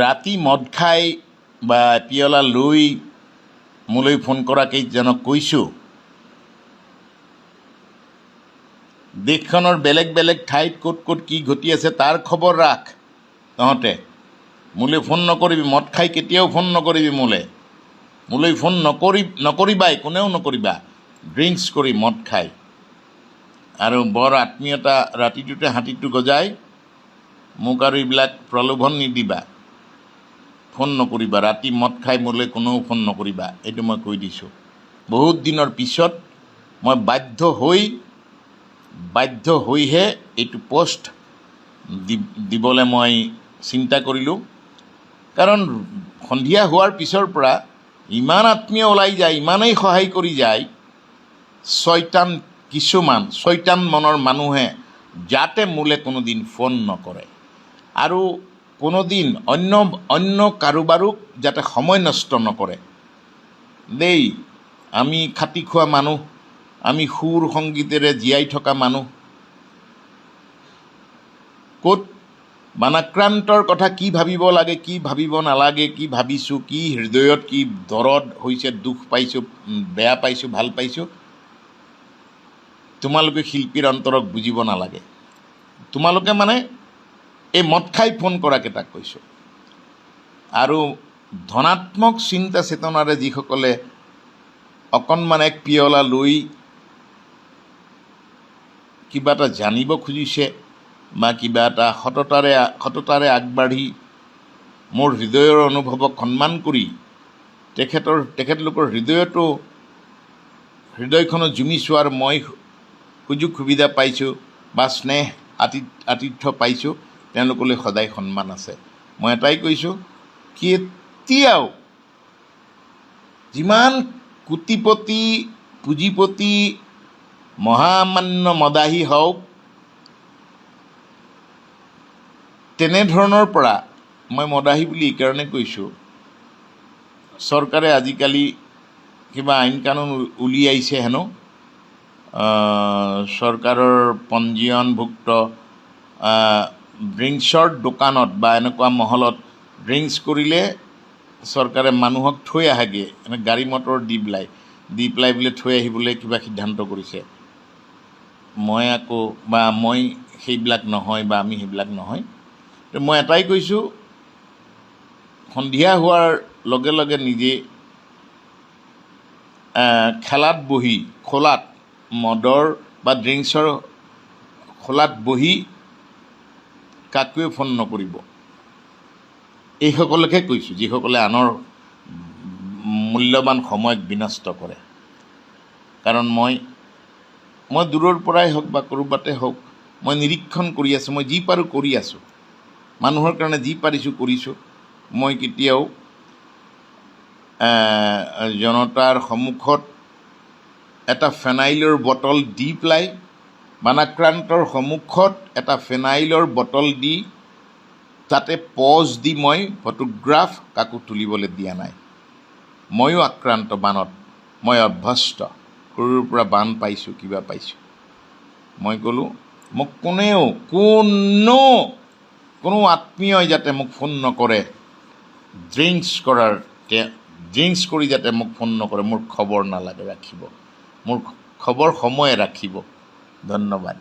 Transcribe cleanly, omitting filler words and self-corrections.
ৰাতি মদ খাই বা পিয়লা লৈ মোলৈ ফোন কৰা কেইজনক কৈছোঁ, দেশখনৰ বেলেগ বেলেগ ঠাইত ক'ত ক'ত কি ঘটি আছে তাৰ খবৰ ৰাখ। তহঁতে মোলৈ ফোন নকৰিবি, মদ খাই কেতিয়াও ফোন নকৰিবি। মোলৈ ফোন নকৰিবাই, কোনেও নকৰিবা ড্ৰিংকছ কৰি মদ খাই। আৰু বৰ আত্মীয়তা ৰাতিটোতে হাতীটো গজাই মোক আৰু এইবিলাক প্ৰলোভন নিদিবা, ফোন নকৰিবা। ৰাতি মদ খাই মোলৈ কোনেও ফোন নকৰিবা, এইটো মই কৈ দিছোঁ। বহুত দিনৰ পিছত মই বাধ্য হৈহে এইটো পোষ্ট দিবলৈ মই চিন্তা কৰিলোঁ। কাৰণ সন্ধিয়া হোৱাৰ পিছৰ পৰা ইমান আত্মীয় ওলাই যায়, ইমানেই সহায় কৰি যায়, ছয়তান মনৰ মানুহে যাতে মোলৈ কোনোদিন ফোন নকৰে আৰু কোনোদিন অন্য কাৰোবাৰো যাতে সময় নষ্ট নকৰে দেই। আমি খাটি খোৱা মানুহ, আমি সুৰ সংগীতেৰে জীয়াই থকা মানুহ। ক'ত বানাক্ৰান্তৰ কথা কি ভাবিব লাগে, কি ভাবিব নালাগে, কি ভাবিছোঁ, কি হৃদয়ত কি দৰদ হৈছে, দুখ পাইছোঁ, বেয়া পাইছোঁ, ভাল পাইছোঁ, তোমালোকে শিল্পীৰ অন্তৰক বুজিব নালাগে। তোমালোকে মানে এই মদ খাই ফোন কৰাকেইটাক কৈছোঁ। আৰু ধনাত্মক চিন্তা চেতনাৰে যিসকলে অকণমান এক পিয়লা লৈ কিবা এটা জানিব খুজিছে বা কিবা এটা সততাৰে আগবাঢ়ি মোৰ হৃদয়ৰ অনুভৱক সন্মান কৰি তেখেতলোকৰ হৃদয়খনো জুমি চোৱাৰ মই সুযোগ সুবিধা পাইছোঁ বা স্নেহ আতিথ্য পাইছোঁ, তেওঁলোকলৈ সদায় সন্মান আছে। মই এটাই কৈছোঁ, কেতিয়াও যিমান কোটিপতি পুঁজিপতি মহামান্য মদাহী হওক, তেনেধৰণৰ পৰা মই মদাহী বুলি এইকাৰণে কৈছোঁ, চৰকাৰে আজিকালি কিবা আইন কানুন উলিয়াইছে হেনো, চৰকাৰৰ পঞ্জীয়নভুক্ত ড্ৰিংকছৰ দোকানত বা এনেকুৱা মহলত ড্ৰিংকছ কৰিলে চৰকাৰে মানুহক থৈ আহেগৈ, গাড়ী মটৰ দি পেলাই বোলে থৈ আহিবলৈ কিবা সিদ্ধান্ত কৰিছে। মই সেইবিলাক নহয় বা আমি সেইবিলাক নহয়। মই এটাই কৈছোঁ, সন্ধিয়া হোৱাৰ লগে লগে নিজে খোলাত মদৰ বা ড্ৰিংকছৰ খোলাত বহি কাকোৱে ফোন নকৰিব। এইসকলকহে কৈছোঁ, যিসকলে আনৰ মূল্যৱান সময়ক বিনষ্ট কৰে। কাৰণ মই দূৰৰ পৰাই হওক বা ক'ৰবাতে হওক, মই নিৰীক্ষণ কৰি আছোঁ, মই যি পাৰোঁ কৰি আছোঁ, মানুহৰ কাৰণে যি পাৰিছোঁ কৰিছোঁ। মই কেতিয়াও জনতাৰ সন্মুখত এটা ফেনাইলৰ বটল দি পেলাই, বানাক্ৰান্তৰ সন্মুখত এটা ফেনাইলৰ বটল দি তাতে পজ দি মই ফটোগ্ৰাফ কাকো তুলিবলৈ দিয়া নাই। ময়ো আক্ৰান্ত বানত, মই অভ্যস্ত, সৰুৰ পৰা বান পাইছোঁ, কিবা পাইছোঁ। মই ক'লোঁ, মোক কোনো আত্মীয়ই যাতে মোক ফোন নকৰে, ড্ৰিংকছ কৰি যাতে মোক ফোন নকৰে, মোৰ খবৰ নালাগে, ৰাখিব, মোৰ খবৰ সময়ে ৰাখিব। ধন্যবাদ।